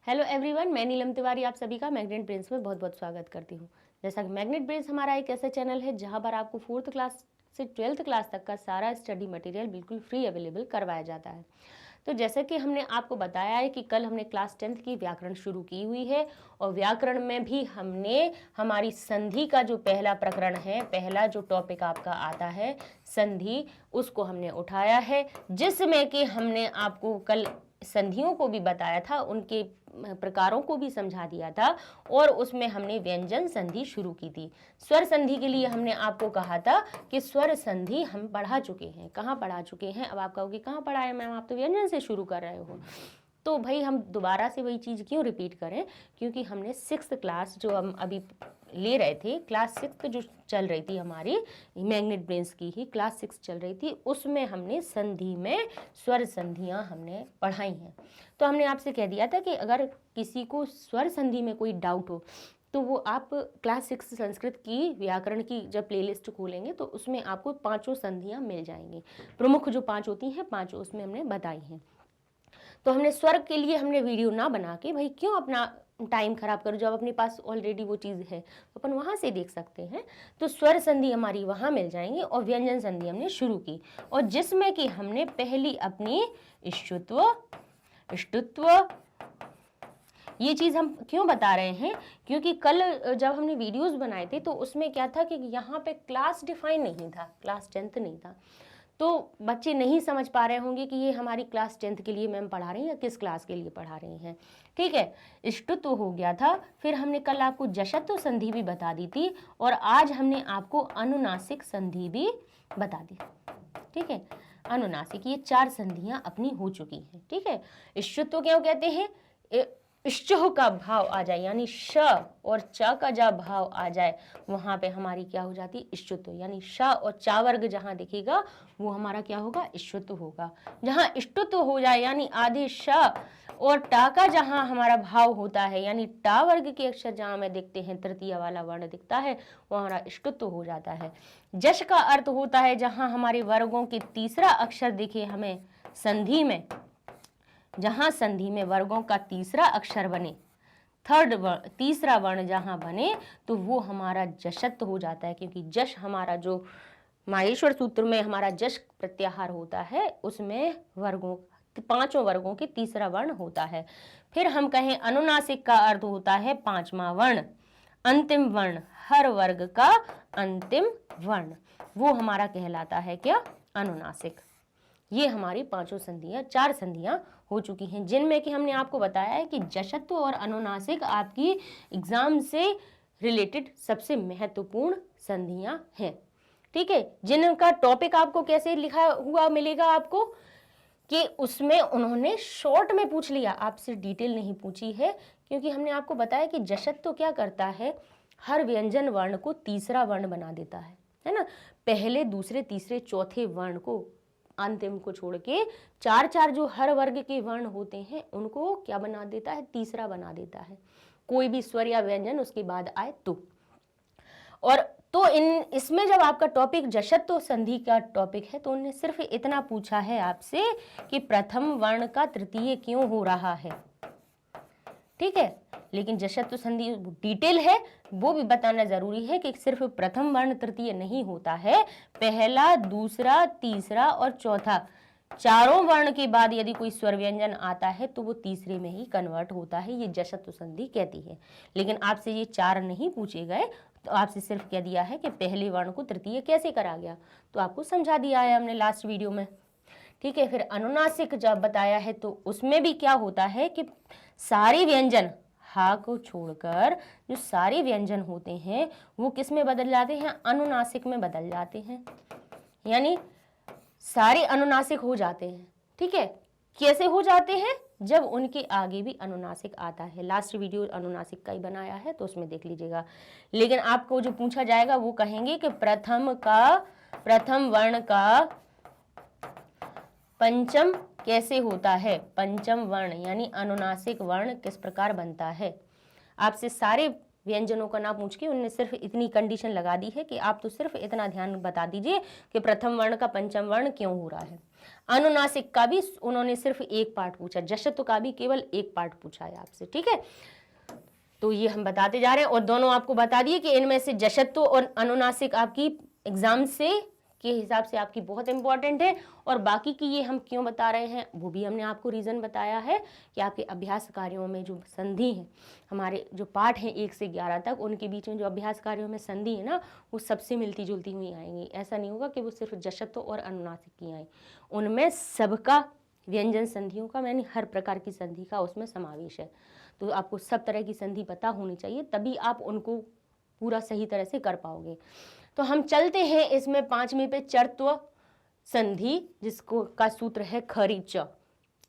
Hello everyone, मैं नीलम तिवारी आप सभी का मैग्नेट ब्रेन्स में बहुत बहुत स्वागत करती हूँ। जैसा कि मैग्नेट ब्रेन्स हमारा एक ऐसा चैनल है जहाँ पर आपको 4th क्लास से 12th क्लास तक का सारा स्टडी मटेरियल बिल्कुल फ्री अवेलेबल करवाया जाता है। तो जैसे कि हमने आपको बताया है कि कल हमने क्लास 10th की व्याकरण शुरू की हुई है और व्याकरण में भी हमने हमारी संधि का जो पहला प्रकरण है, पहला जो टॉपिक आपका आता है संधि, उसको हमने उठाया है, जिसमें कि हमने आपको कल संधियों को भी बताया था, उनके प्रकारों को भी समझा दिया था और उसमें हमने व्यंजन संधि शुरू की थी। स्वर संधि के लिए हमने आपको कहा था कि स्वर संधि हम पढ़ा चुके हैं। कहाँ पढ़ा चुके हैं? अब आप कहोगे कहाँ पढ़ा है मैम, आप तो व्यंजन से शुरू कर रहे हो। तो भाई हम दोबारा से वही चीज़ क्यों रिपीट करें, क्योंकि हमने 6th क्लास जो हम अभी ले रहे थे, क्लास 6 जो चल रही थी हमारी मैग्नेट ब्रेन्स की ही क्लास 6 चल रही थी, उसमें हमने संधि में स्वर संधियां हमने पढ़ाई हैं। तो हमने आपसे कह दिया था कि अगर किसी को स्वर संधि में कोई डाउट हो तो वो आप क्लास 6 संस्कृत की व्याकरण की जब प्लेलिस्ट खोलेंगे तो उसमें आपको 5 संधियां मिल जाएंगी। प्रमुख जो 5 होती हैं 5 उसमें हमने बताई हैं। तो हमने स्वर के लिए हमने वीडियो ना बना के भाई क्यों अपना टाइम खराब करो, जब अपने पास ऑलरेडी वो चीज़ है तो अपन वहाँ से देख सकते हैं। तो स्वर संधि हमारी वहाँ मिल जाएंगी और व्यंजन संधि हमने शुरू की, और जिसमें कि हमने पहली अपनी इष्टुत्व, ये चीज़ हम क्यों बता रहे हैं, क्योंकि कल जब हमने वीडियोस बनाए थे तो उसमें क्या था कि यहाँ पे क्लास डिफाइन नहीं था, क्लास 10th नहीं था, तो बच्चे नहीं समझ पा रहे होंगे कि ये हमारी क्लास 10th के लिए मैम पढ़ा रही हैं या किस क्लास के लिए पढ़ा रही हैं। ठीक है, इष्टुत्व हो गया था, फिर हमने कल आपको जशत्व संधि भी बता दी थी और आज हमने आपको अनुनासिक संधि भी बता दी। ठीक है, अनुनासिक, ये 4 संधियां अपनी हो चुकी हैं। ठीक है, इष्टुत्व क्यों कहते हैं? इश्चुह का भाव आ जाए, यानी श और च का जब भाव आ जाए वहां पे हमारी क्या हो जाती है? इष्टुत्व, यानी श और चा वर्ग जहां दिखेगा वो हमारा क्या होगा? इष्टुत्व होगा। जहां इष्टुत्व हो जाए यानी आधे श और टा का जहां हमारा भाव होता है, यानी टा वर्ग के अक्षर जहां हमें दिखते हैं, तृतीय वाला वर्ण दिखता है, वो हमारा इष्टुत्व हो जाता है। जश का अर्थ होता है जहां हमारे वर्गों के तीसरा अक्षर दिखे हमें संधि में, जहां संधि में वर्गों का तीसरा अक्षर बने, तीसरा वर्ण जहां बने तो वो हमारा जशत्व हो जाता है, क्योंकि जश हमारा जो माहेश्वर सूत्र में हमारा जश प्रत्याहार होता है उसमें वर्गों, 5 वर्गों के तीसरा वर्ण होता है। फिर हम कहें अनुनासिक का अर्थ होता है 5वां वर्ण, अंतिम वर्ण, हर वर्ग का अंतिम वर्ण, वो हमारा कहलाता है क्या? अनुनासिक। ये हमारी 5 संधियां, 4 संधियां हो चुकी हैं, जिनमें कि हमने आपको बताया है कि जशत्व और अनुनासिक आपकी एग्जाम से रिलेटेड सबसे महत्वपूर्ण संधियां हैं। ठीक है, जिनका टॉपिक आपको कैसे लिखा हुआ मिलेगा आपको कि उसमें उन्होंने शॉर्ट में पूछ लिया, आपसे डिटेल नहीं पूछी है, क्योंकि हमने आपको बताया कि जशत्व क्या करता है? हर व्यंजन वर्ण को तीसरा वर्ण बना देता है ना। पहले, दूसरे, तीसरे, चौथे वर्ण को, अंतिम को छोड़ के 4 जो हर वर्ग के वर्ण होते हैं उनको क्या बना देता है? तीसरा बना देता है, कोई भी स्वर या व्यंजन उसके बाद आए तो। और तो इसमें जब आपका टॉपिक जशत्व संधि का टॉपिक है तो उन्होंने सिर्फ इतना पूछा है आपसे कि प्रथम वर्ण का तृतीय क्यों हो रहा है। ठीक है, लेकिन जशत्व संधि डिटेल है, वो भी बताना जरूरी है कि सिर्फ प्रथम वर्ण तृतीय नहीं होता है, पहला, दूसरा, तीसरा और चौथा, 4 वर्ण के बाद यदि कोई स्वर व्यंजन आता है तो वो तीसरे में ही कन्वर्ट होता है, ये जशत्व संधि कहती है। लेकिन आपसे ये 4 नहीं पूछे गए, तो आपसे सिर्फ कह दिया है कि पहले वर्ण को तृतीय कैसे करा गया, तो आपको समझा दिया है हमने लास्ट वीडियो में। ठीक है, फिर अनुनासिक जब बताया है तो उसमें भी क्या होता है कि सारे व्यंजन, हा को छोड़कर जो सारे व्यंजन होते हैं वो किस में बदल जाते हैं? अनुनासिक में बदल जाते हैं, यानी सारे अनुनासिक हो जाते हैं। ठीक है, कैसे हो जाते हैं? जब उनके आगे भी अनुनासिक आता है। लास्ट वीडियो अनुनासिक का ही बनाया है तो उसमें देख लीजिएगा। लेकिन आपको जो पूछा जाएगा वो कहेंगे कि प्रथम वर्ण का पंचम कैसे होता है? पंचम वर्ण यानी अनुनासिक वर्ण किस प्रकार बनता है? आपसे सारे व्यंजनों का ना पूछ के उन्होंने सिर्फ इतनी कंडीशन लगा दी है कि आप तो सिर्फ इतना ध्यान बता दीजिए कि प्रथम वर्ण का पंचम वर्ण क्यों हो रहा है। अनुनासिक का भी उन्होंने सिर्फ एक पार्ट पूछा, जशत्व का भी केवल एक पार्ट पूछा है आपसे, ठीक है। तो ये हम बताते जा रहे हैं और दोनों आपको बता दिए कि इनमें से जशत्व और अनुनासिक आपकी एग्जाम से के हिसाब से आपकी बहुत इंपॉर्टेंट है, और बाकी की ये हम क्यों बता रहे हैं वो भी हमने आपको रीज़न बताया है कि आपके अभ्यास कार्यों में जो संधि है, हमारे जो पाठ हैं 1 से 11 तक, उनके बीच में जो अभ्यास कार्यों में संधि है ना, वो सबसे मिलती जुलती हुई आएंगी। ऐसा नहीं होगा कि वो सिर्फ जशत्व और अनुनासिक की आए, उनमें सबका व्यंजन संधियों का, यानी हर प्रकार की संधि का उसमें समावेश है। तो आपको सब तरह की संधि पता होनी चाहिए, तभी आप उनको पूरा सही तरह से कर पाओगे। तो हम चलते हैं इसमें 5वीं पे, चरत्व संधि, जिसको का सूत्र है खरी च।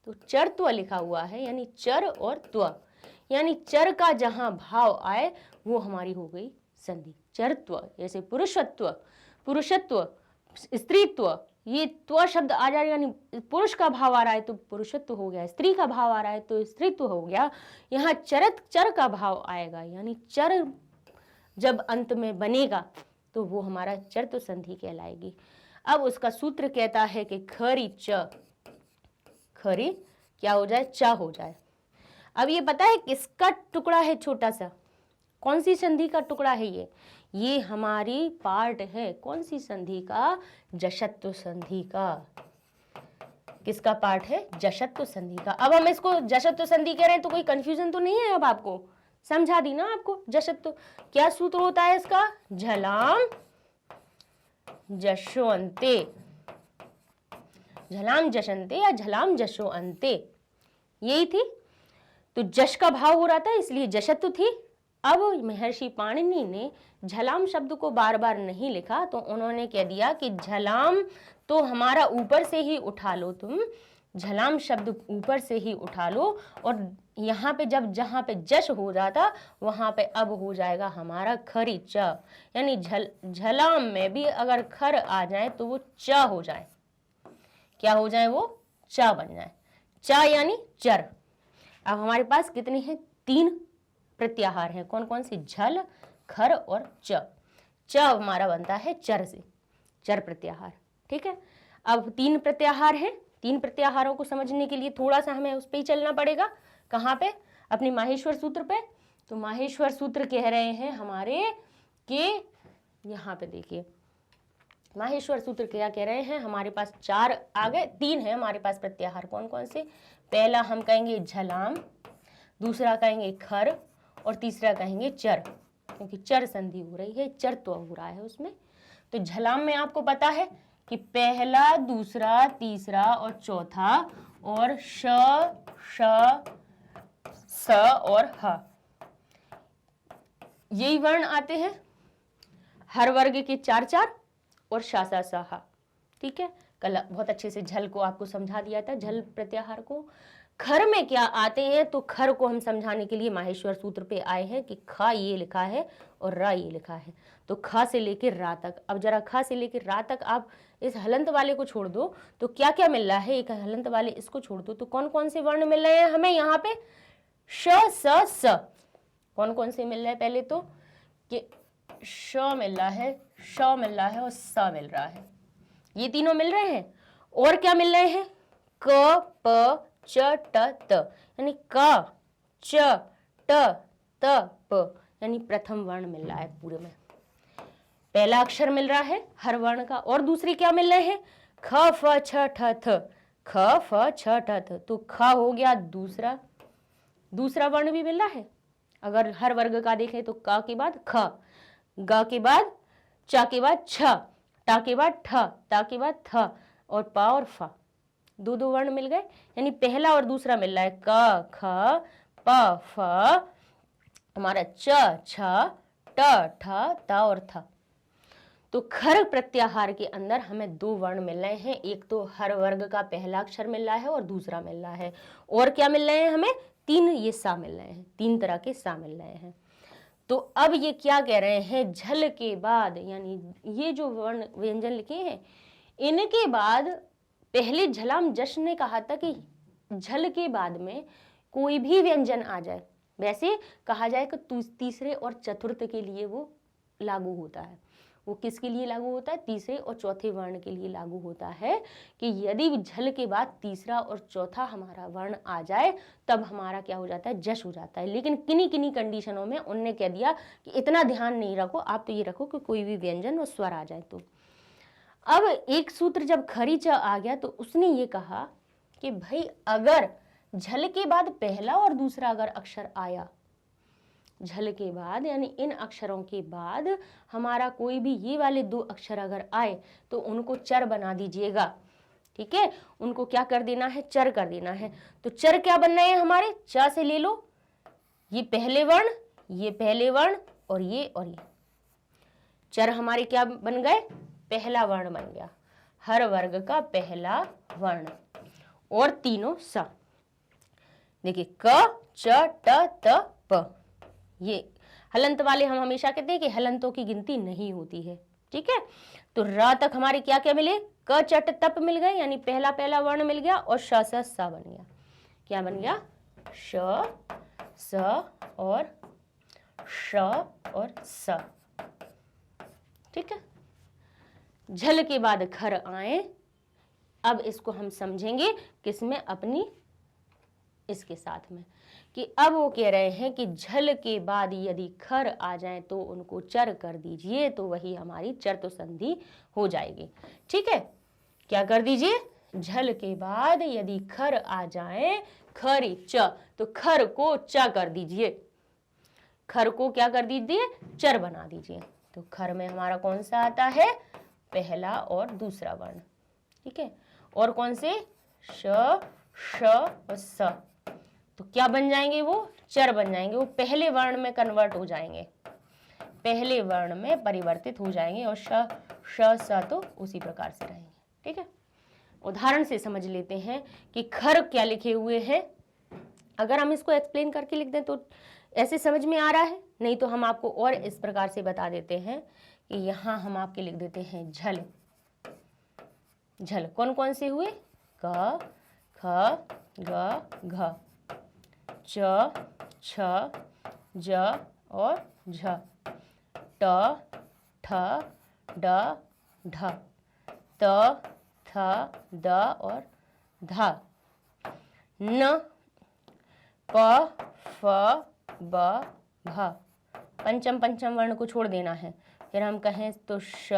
तो चरत्व लिखा हुआ है, यानी चर और त्व, यानी चर का जहां भाव आए वो हमारी हो गई संधि। चरत्व जैसे पुरुषत्व, पुरुषत्व, स्त्रीत्व, ये त्व शब्द आ जाए, यानी पुरुष का भाव आ रहा है तो पुरुषत्व हो गया, स्त्री का भाव आ रहा है तो स्त्रीत्व हो गया। यहाँ चर का भाव आएगा, यानी चर जब अंत में बनेगा तो वो हमारा चरत्व संधि कहलाएगी। अब उसका सूत्र कहता है कि खरी च, खरी क्या हो जाए, च हो जाए। अब ये पता है किसका टुकड़ा है छोटा सा, कौन सी संधि का टुकड़ा है ये हमारी पार्ट है, कौन सी संधि का, जशत्व संधि का। किसका पार्ट है, जशत्व संधि का। अब हम इसको जशत्व संधि कह रहे हैं तो कोई कंफ्यूजन तो नहीं है, अब आपको समझा दी ना आपको। जशत्व क्या सूत्र होता है इसका, झलाम जशो अंते, झलाम जशंते या झलाम जशो अंते, यही थी। तो जश का भाव हो रहा था इसलिए जशत्व थी। अब महर्षि पाणिनि ने झलाम शब्द को बार बार नहीं लिखा, तो उन्होंने कह दिया कि झलाम तो हमारा ऊपर से ही उठा लो, तुम झलाम शब्द ऊपर से ही उठा लो, और यहाँ पे जब जहाँ पे जश हो जाता वहाँ पे अब हो जाएगा हमारा खरी च, यानी झलाम में भी अगर खर आ जाए तो वो च हो जाए, क्या हो जाए, वो च बन जाए, च यानी चर। अब हमारे पास कितने हैं, 3 प्रत्याहार हैं, कौन कौन से, झल, खर और च। च हमारा बनता है चर से, चर प्रत्याहार, ठीक है। अब 3 प्रत्याहार हैं, 3 प्रत्याहारों को समझने के लिए थोड़ा सा हमें उस पर ही चलना पड़ेगा। कहाँ पे, अपने माहेश्वर सूत्र पे। तो माहेश्वर सूत्र कह रहे हैं हमारे कि यहाँ पे देखिए, माहेश्वर सूत्र क्या कह रहे हैं, हमारे पास 4 आ गए, 3 है हमारे पास प्रत्याहार, कौन कौन से, पहला हम कहेंगे झलाम, दूसरा कहेंगे खर, और तीसरा कहेंगे चर, क्योंकि चर संधि हो रही है, चरत्व हो रहा है उसमें। तो झलाम में आपको पता है कि पहला, दूसरा, तीसरा और चौथा, और श, श, स और ह, यही वर्ण आते हैं। हर वर्ग के 4-4 और शा, सा, सा, हा, ठीक है। कल बहुत अच्छे से झल को आपको समझा दिया था, झल प्रत्याहार को। खर में क्या आते हैं, तो खर को हम समझाने के लिए माहेश्वर सूत्र पे आए हैं कि खा ये लिखा है और रा ये लिखा है, तो खा से लेकर रा तक। अब जरा खा से लेकर रा तक आप इस हलंत वाले को छोड़ दो तो क्या क्या मिल रहा है, एक हलंत वाले इसको छोड़ दो तो कौन कौन से वर्ण मिल रहे हैं हमें यहाँ पे, श, स, स, कौन कौन से मिल रहे हैं, पहले तो कि श मिल रहा है, श मिल रहा है और स मिल रहा है, ये तीनों मिल रहे हैं। और क्या मिल रहे हैं, क, प, च, ट, त, यानी क, च, ट, त, प, यानी प्रथम वर्ण मिल रहा है पूरे में, पहला अक्षर मिल रहा है हर वर्ण का। और दूसरे क्या मिल रहे हैं, ख, फ, छ, ठ, थ, ख, फ, छ, ठ, थ, तो ख हो गया दूसरा वर्ण भी मिल रहा है। अगर हर वर्ग का देखें तो क के बाद ख, ग के बाद च के बाद छ, टा के बाद ठ, ता के बाद थ, और प और फ, 2 वर्ण मिल गए, यानी पहला और दूसरा मिल रहा है क, ख, प, फ, हमारा च, छ, ट, ठ, त और थ। तो खर प्रत्याहार के अंदर हमें 2 वर्ण मिल रहे हैं, एक तो हर वर्ग का पहला अक्षर मिल रहा है और दूसरा मिल रहा है। और क्या मिल रहे हैं हमें, 3 ये सा मिल रहे हैं, 3 तरह के सा मिल रहे हैं। तो अब ये क्या कह रहे हैं, झल के बाद, यानी ये जो वर्ण व्यंजन लिखे हैं इनके बाद, पहले झलाम जश ने कहा था कि झल के बाद में कोई भी व्यंजन आ जाए, वैसे कहा जाए कि तीसरे और चतुर्थ के लिए वो लागू होता है। वो किसके लिए लागू होता है? तीसरे और चौथे वर्ण के लिए लागू होता है कि यदि झल के बाद तीसरा और चौथा हमारा वर्ण आ जाए तब हमारा क्या हो जाता है? जश हो जाता है। लेकिन किन्हीं किन्हीं कंडीशनों में उनने कह दिया कि इतना ध्यान नहीं रखो, आप तो ये रखो कि कोई भी व्यंजन और स्वर आ जाए। तो अब एक सूत्र जब खरी च आ गया तो उसने ये कहा कि भाई अगर झल के बाद पहला और दूसरा अगर अक्षर आया, झल के बाद यानी इन अक्षरों के बाद हमारा कोई भी ये वाले दो अक्षर अगर आए तो उनको चर बना दीजिएगा। ठीक है, उनको क्या कर देना है? चर कर देना है। तो चर क्या बन रहे हैं हमारे? च से ले लो, ये पहले वर्ण, ये पहले वर्ण और ये चर हमारे क्या बन गए? पहला वर्ण बन गया, हर वर्ग का पहला वर्ण और तीनों स। देखिए क च ट त प, ये हलंत वाले हम हमेशा कहते हैं कि हलंतों की गिनती नहीं होती है। ठीक है, तो र तक हमारे क्या क्या मिले? क चट तप मिल गए यानी पहला पहला वर्ण मिल गया और श स स बन गया। क्या बन गया? श स और श और स। ठीक है, झल के बाद खर आए। अब इसको हम समझेंगे किसमें? अपनी इसके साथ में, कि अब वो कह रहे हैं कि झल के बाद यदि खर आ जाए तो उनको चर कर दीजिए, तो वही हमारी चर्तु संधि हो जाएगी। ठीक है, क्या कर दीजिए? झल के बाद यदि खर आ जाए, खरी च, तो खर को च कर दीजिए, खर को क्या कर दीजिए? चर बना दीजिए। तो खर में हमारा कौन सा आता है? पहला और दूसरा वर्ण। ठीक है, और कौन से? श श और स। तो क्या बन जाएंगे? वो चर बन जाएंगे, वो पहले वर्ण में कन्वर्ट हो जाएंगे, पहले वर्ण में परिवर्तित हो जाएंगे और श श स तो उसी प्रकार से रहेंगे। ठीक है, उदाहरण से समझ लेते हैं कि खर क्या लिखे हुए हैं। अगर हम इसको एक्सप्लेन करके लिख दें तो ऐसे समझ में आ रहा है, नहीं तो हम आपको और इस प्रकार से बता देते हैं कि यहाँ हम आपके लिख देते हैं झल। झल कौन कौन से हुए? क ख ग घ, च छ ज और झ, ट ठ ड ढ, त थ द और ध, न प फ ब भ। पंचम वर्ण को छोड़ देना है। फिर हम कहें तो श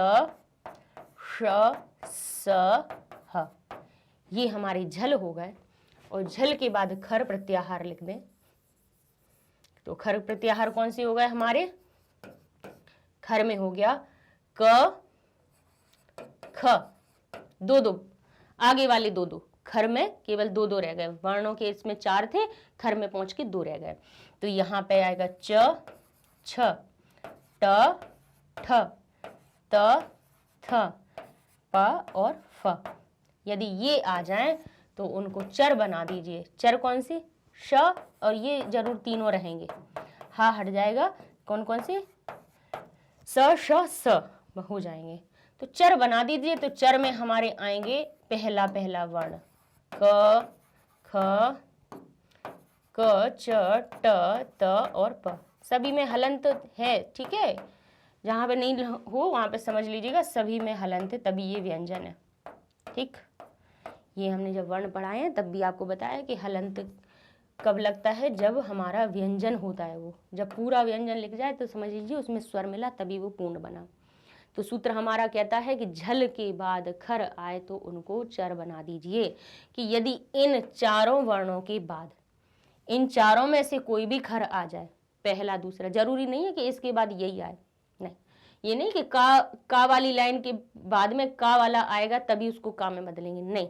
श स ह, ये हमारे झल हो गए। और झल के बाद खर प्रत्याहार लिख दें तो खर प्रत्याहार कौन से हो गए हमारे? खर में हो गया क ख, दो आगे वाले दो, खर में केवल दो रह गए, वर्णों के इसमें 4 थे, खर में पहुंच के 2 रह गए। तो यहाँ पे आएगा च छ ट ठ त थ प और फ। यदि ये आ जाएं तो उनको चर बना दीजिए। चर कौन से? श, और ये जरूर तीनों रहेंगे, हा हट जाएगा, कौन कौन से? स श स हो जाएंगे। तो चर बना दीजिए। तो चर में हमारे आएंगे पहला वर्ण क ख क च ट त और प। सभी में हलंत है। ठीक है, जहां पे नहीं हो वहां पे समझ लीजिएगा सभी में हलंत है, तभी ये व्यंजन है। ठीक, ये हमने जब वर्ण पढ़ाए हैं तब भी आपको बताया कि हलंत कब लगता है? जब हमारा व्यंजन होता है। वो जब पूरा व्यंजन लिख जाए तो समझ लीजिए उसमें स्वर मिला, तभी वो पूर्ण बना। तो सूत्र हमारा कहता है कि झल के बाद खर आए तो उनको चर बना दीजिए, कि यदि इन चारों वर्णों के बाद इन चारों में से कोई भी खर आ जाए, पहला दूसरा, जरूरी नहीं है कि इसके बाद यही आए, नहीं, ये नहीं कि का वाली लाइन के बाद में का वाला आएगा तभी उसको का में बदलेंगे, नहीं,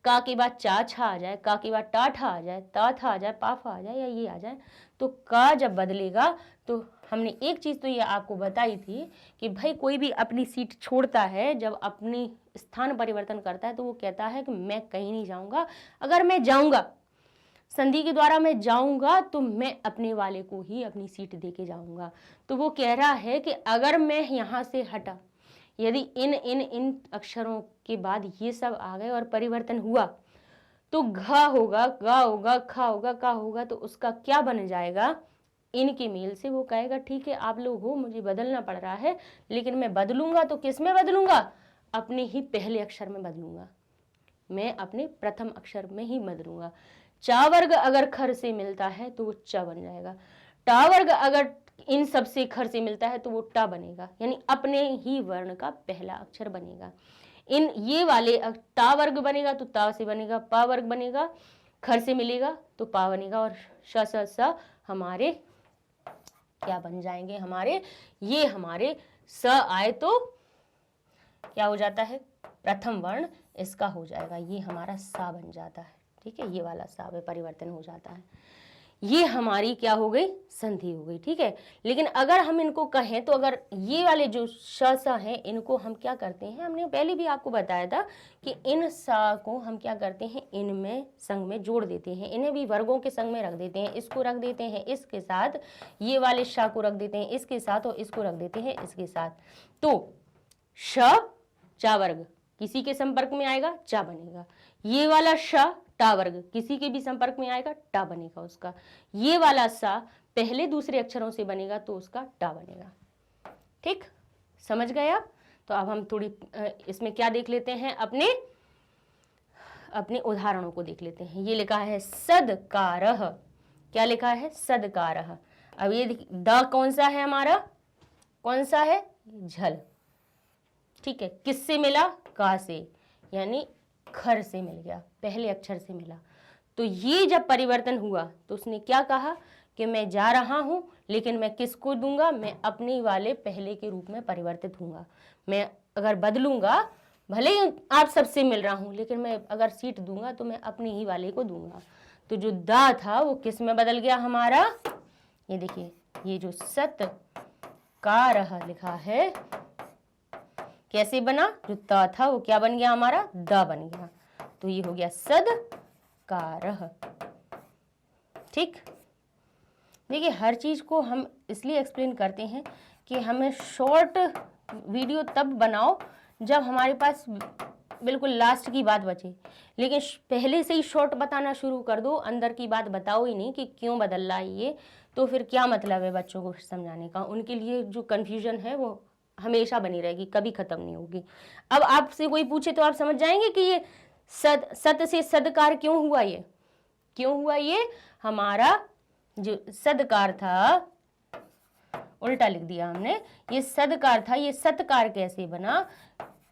का के बाद चा छा आ जाए, का के बाद टा ठा आ जाए, ता था आ जाए, पाफा आ जाए या ये आ जाए, तो का जब बदलेगा तो हमने एक चीज तो ये आपको बताई थी कि भाई कोई भी अपनी सीट छोड़ता है, जब अपनी स्थान परिवर्तन करता है तो वो कहता है कि मैं कहीं नहीं जाऊंगा, अगर मैं जाऊंगा संधि के द्वारा मैं जाऊंगा तो मैं अपने वाले को ही अपनी सीट देके जाऊंगा। तो वो कह रहा है कि अगर मैं यहाँ से हटा, यदि इन इन इन अक्षरों के बाद ये सब आ गए और परिवर्तन हुआ तो घ होगा, ग होगा, ख होगा, का होगा, तो उसका क्या बन जाएगा? इनके मेल से वो कहेगा ठीक है आप लोग हो, मुझे बदलना पड़ रहा है, लेकिन मैं बदलूंगा तो किस में बदलूंगा, अपने ही पहले अक्षर में बदलूंगा, मैं अपने प्रथम अक्षर में ही बदलूंगा। चा वर्ग अगर खर से मिलता है तो वो च बन जाएगा, टा वर्ग अगर इन सब से खर से मिलता है तो वो टा बनेगा, यानी अपने ही वर्ण का पहला अक्षर बनेगा। इन ये वाले टा वर्ग बनेगा तो ता से बनेगा, पा वर्ग बनेगा, खर से मिलेगा तो पा बनेगा, और श स स हमारे क्या बन जाएंगे, हमारे ये हमारे स आए तो क्या हो जाता है, प्रथम वर्ण इसका हो जाएगा, ये हमारा सा बन जाता है। ठीक है, ये वाला सा में परिवर्तन हो जाता है, ये हमारी क्या हो गई, संधि हो गई। ठीक है, लेकिन अगर हम इनको कहें तो अगर ये वाले जो श सा हैं इनको हम क्या करते हैं, हमने पहले भी आपको बताया था कि इन सा को हम क्या करते हैं, इनमें संग में जोड़ देते हैं, इन्हें भी वर्गों के संग में रख देते हैं, इसको रख देते हैं इसके साथ, ये वाले श को रख देते हैं इसके साथ, और इसको रख देते हैं इसके साथ। तो श चा वर्ग किसी के संपर्क में आएगा चा बनेगा, ये वाला श टा वर्ग किसी के भी संपर्क में आएगा टा बनेगा उसका, ये वाला सा पहले दूसरे अक्षरों से बनेगा तो उसका टा बनेगा। ठीक, समझ गए आप? तो अब हम थोड़ी इसमें क्या देख लेते हैं, अपने उदाहरणों को देख लेते हैं। ये लिखा है सदकारः, क्या लिखा है, सदकारः। अब ये द कौन सा है हमारा, कौन सा है, झल। ठीक है, किससे मिला, का से, यानी खर से मिल गया, पहले अक्षर से मिला। तो ये जब परिवर्तन हुआ तो उसने क्या कहा कि मैं जा रहा हूं, लेकिन मैं किसको दूंगा, मैं अपने वाले पहले के रूप में परिवर्तित हूंगा। मैं अगर बदलूंगा, भले ही आप सबसे मिल रहा हूं, लेकिन मैं अगर सीट दूंगा तो मैं अपने ही वाले को दूंगा। तो जो दा था वो किस में बदल गया हमारा, ये देखिए, ये जो सत्कारः लिखा है कैसे बना, जो ता था वो क्या बन गया हमारा, दा बन गया, तो ये हो गया सदकारः। ठीक, देखिए हर चीज को हम इसलिए एक्सप्लेन करते हैं कि हमें शॉर्ट वीडियो तब बनाओ जब हमारे पास बिल्कुल लास्ट की बात बचे, लेकिन पहले से ही शॉर्ट बताना शुरू कर दो, अंदर की बात बताओ ही नहीं कि क्यों बदल रहा है ये, तो फिर क्या मतलब है बच्चों को समझाने का। उनके लिए जो कन्फ्यूजन है वो हमेशा बनी रहेगी, कभी खत्म नहीं होगी। अब आपसे कोई पूछे तो आप समझ जाएंगे कि ये सत से सदकार क्यों हुआ, ये क्यों हुआ, ये हमारा जो सदकार था, उल्टा लिख दिया हमने, ये सदकार था, ये सत्कार कैसे बना,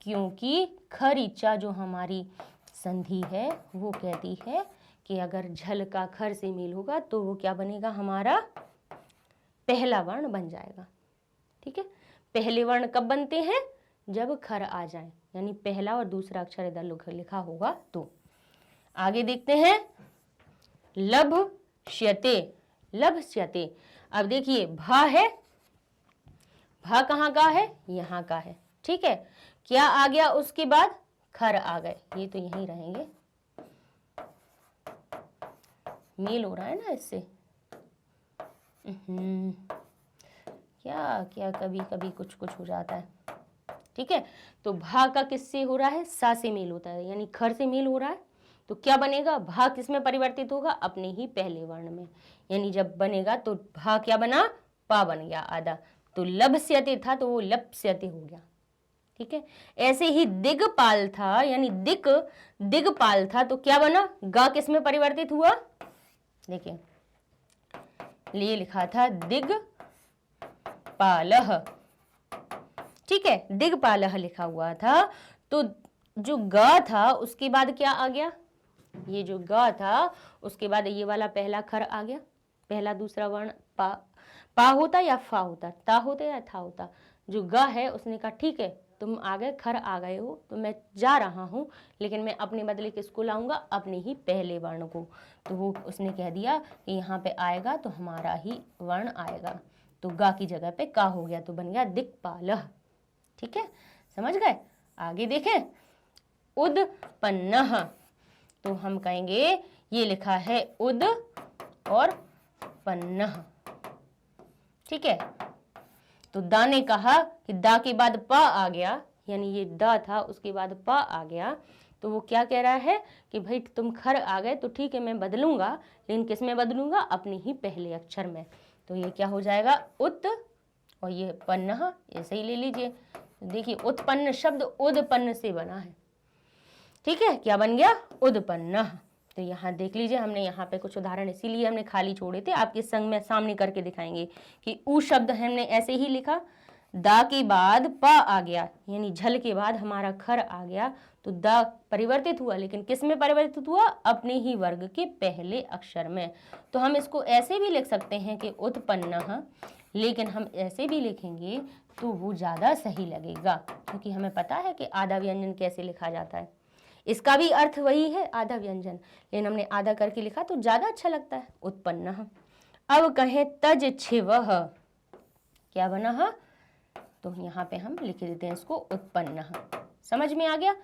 क्योंकि खरीचा जो हमारी संधि है वो कहती है कि अगर झल का खर से मेल होगा तो वो क्या बनेगा, हमारा पहला वर्ण बन जाएगा। ठीक है, पहले वर्ण कब बनते हैं, जब खर आ जाए, यानी पहला और दूसरा अक्षर इधर लिखा होगा तो। आगे देखते हैं, लभ्यते, लभ्यते। अब देखिए भा है, भा कहाँ का है, यहाँ का है। ठीक है, क्या आ गया उसके बाद, खर आ गए, ये तो यहीं रहेंगे, मेल हो रहा है ना इससे, क्या क्या कभी कभी कुछ कुछ हो जाता है। ठीक है, तो भा का किससे हो रहा है, सा से मेल होता है, यानी खर से मेल हो रहा है, तो क्या बनेगा, भा किस में परिवर्तित होगा, अपने ही पहले वर्ण में, यानी जब बनेगा तो भा क्या बना, पा बन गया आधा, तो लभ्यते था तो वो लप्स्यते हो गया। ठीक है, ऐसे ही दिगपाल था, यानी दिगपाल था तो क्या बना, गा किस में परिवर्तित हुआ, देखिए ये लिखा था दिगपालः। ठीक है, दिगपालः लिखा हुआ था, तो जो गा था उसके बाद क्या आ गया, ये जो गा था उसके बाद ये वाला पहला खर आ गया, पहला दूसरा वर्ण पा होता या फा होता, ता होता या था होता, जो गा है उसने कहा ठीक है तुम आ गए, खर आ गए हो, तो मैं जा रहा हूँ, लेकिन मैं अपने बदले किसको लाऊंगा, अपने ही पहले वर्ण को। तो वो उसने कह दिया कि यहाँ पे आएगा तो हमारा ही वर्ण आएगा, तो गा की जगह पे का हो गया, तो बन गया दिक्पालः। ठीक है, समझ गए। आगे देखें, उदपन्नः, तो हम कहेंगे ये लिखा है उद और पन्नः। ठीक है, तो दा ने कहा कि दा के बाद पा आ गया, यानी ये दा था उसके बाद पा आ गया, तो वो क्या कह रहा है कि भाई तुम खर आ गए तो ठीक है मैं बदलूंगा, लेकिन किस में बदलूंगा, अपने ही पहले अक्षर में। तो ये क्या हो जाएगा, उत, और ये पन्नः, ऐसे ही ले लीजिए। देखिए उत्पन्न शब्द उदपन्न से बना है, ठीक है, क्या बन गया, उदपन्नः। तो यहाँ देख लीजिए, हमने यहाँ पे कुछ उदाहरण इसीलिए हमने खाली छोड़े थे, आपके संग में सामने करके दिखाएंगे कि ऊ शब्द हमने ऐसे ही लिखा, दा के बाद प आ गया, यानी झल के बाद हमारा खर आ गया, तो दा परिवर्तित हुआ, लेकिन किस में परिवर्तित हुआ, अपने ही वर्ग के पहले अक्षर में। तो हम इसको ऐसे भी लिख सकते हैं कि उत्पन्नः, लेकिन हम ऐसे भी लिखेंगे तो वो ज़्यादा सही लगेगा, क्योंकि हमें पता है कि आधा व्यंजन कैसे लिखा जाता है। इसका भी अर्थ वही है, आधा व्यंजन, लेकिन हमने आधा करके लिखा तो ज़्यादा अच्छा लगता है, उत्पन्नः। अब कहें तज छिवः, क्या बना है, तो यहाँ पे हम लिख देते हैं इसको उत्पन्नः। समझ में आ गया,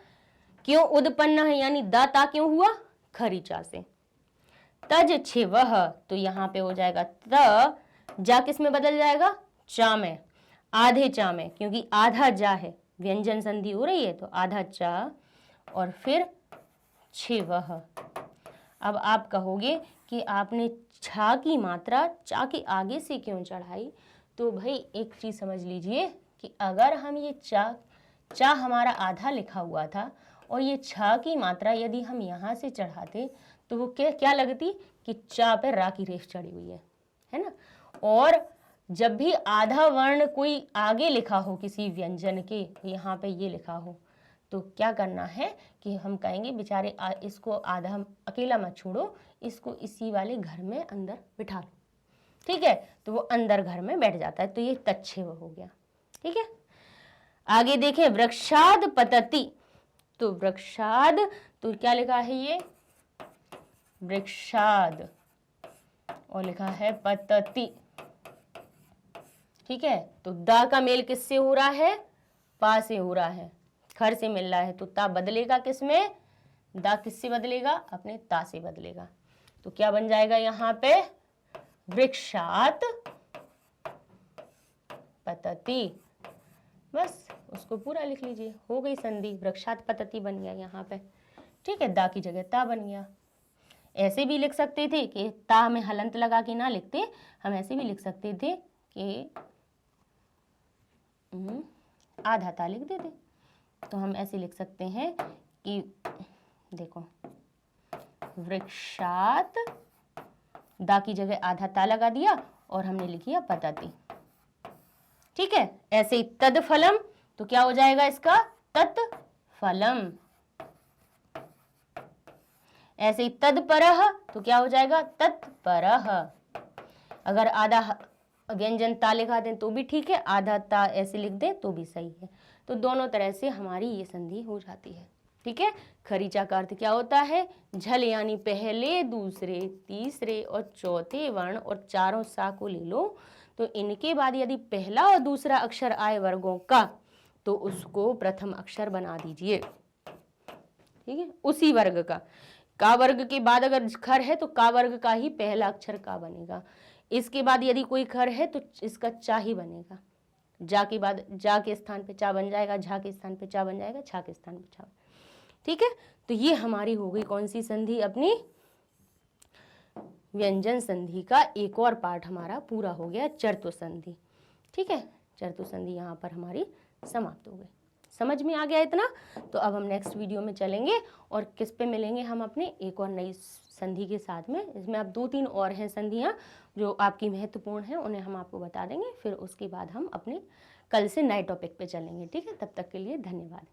क्यों उत्पन्न है, यानी दाता क्यों हुआ, खरीचा से। तज छिवः, तो यहाँ पे हो जाएगा त, जा किस में बदल जाएगा, चा में, आधे चा में, क्योंकि आधा जा है, व्यंजन संधि हो रही है, तो आधा चा और फिर छिवः। अब आप कहोगे कि आपने छा की मात्रा चा के आगे से क्यों चढ़ाई, तो भाई एक चीज समझ लीजिए कि अगर हम ये चा हमारा आधा लिखा हुआ था और ये छा की मात्रा यदि हम यहाँ से चढ़ाते तो वो क्या लगती कि चा पे रा की रेख चढ़ी हुई है ना। और जब भी आधा वर्ण कोई आगे लिखा हो किसी व्यंजन के, यहाँ पे ये लिखा हो, तो क्या करना है कि हम कहेंगे बेचारे इसको आधा अकेला मत छोड़ो, इसको इसी वाले घर में अंदर बिठा लो, ठीक है, तो वो अंदर घर में बैठ जाता है, तो ये तच्छिव हो गया, ठीक है। आगे देखें, वृक्षाद पतति, तो वृक्षाद, तो क्या लिखा है ये, वृक्षाद, और लिखा है पतति, ठीक है। तो दा का मेल किससे हो रहा है, पा से हो रहा है, खर से मिल रहा है, तो ता बदलेगा किसमें, दा किससे बदलेगा, अपने ता से बदलेगा, तो क्या बन जाएगा यहाँ पे, वृक्षात पतति, बस उसको पूरा लिख लीजिए, हो गई संधि, वृक्षात पतति बन गया यहाँ पे, ठीक है, दा की जगह ता बन गया। ऐसे भी लिख सकते थे कि ता में हलंत लगा के ना लिखते, हम ऐसे भी लिख सकते थे कि आधा ता लिख देते, तो हम ऐसे लिख सकते हैं कि देखो, वृक्षात, दा की जगह आधा ता लगा दिया और हमने लिख दिया पतति, ठीक है। ऐसे ही तदफलम, तो क्या हो जाएगा इसका, तत्फलम। ऐसे ही तत्परः, तो क्या हो जाएगा, तत्परः। अगर आधा व्यंजन ता लिखा दें तो भी ठीक है, आधा ता ऐसे लिख दें तो भी सही है, तो दोनों तरह से हमारी ये संधि हो जाती है, ठीक है। खरीचा का अर्थ क्या होता है, झल, यानी पहले, दूसरे, तीसरे और चौथे वर्ण और चारों सा को ले लो, तो इनके बाद यदि पहला और दूसरा अक्षर आए वर्गों का, तो उसको प्रथम अक्षर बना दीजिए, ठीक है, उसी वर्ग का वर्ग के बाद अगर खर है तो का वर्ग का ही पहला अक्षर का बनेगा, इसके बाद यदि कोई खर है तो इसका चा ही बनेगा, जा के बाद जा के स्थान पे चा बन जाएगा, झा के स्थान पे चा बन जाएगा, छा के स्थान पे छा, ठीक है। तो ये हमारी हो गई कौन सी संधि, अपनी व्यंजन संधि का एक और पार्ट हमारा पूरा हो गया, चर्तु संधि, ठीक है। चर्तु संधि यहाँ पर हमारी समाप्त हो गई, समझ में आ गया इतना। तो अब हम नेक्स्ट वीडियो में चलेंगे और किस पे मिलेंगे, हम अपने एक और नई संधि के साथ में, इसमें अब 2-3 और हैं संधियाँ जो आपकी महत्वपूर्ण हैं, उन्हें हम आपको बता देंगे, फिर उसके बाद हम अपने कल से नए टॉपिक पे चलेंगे, ठीक है। तब तक के लिए धन्यवाद।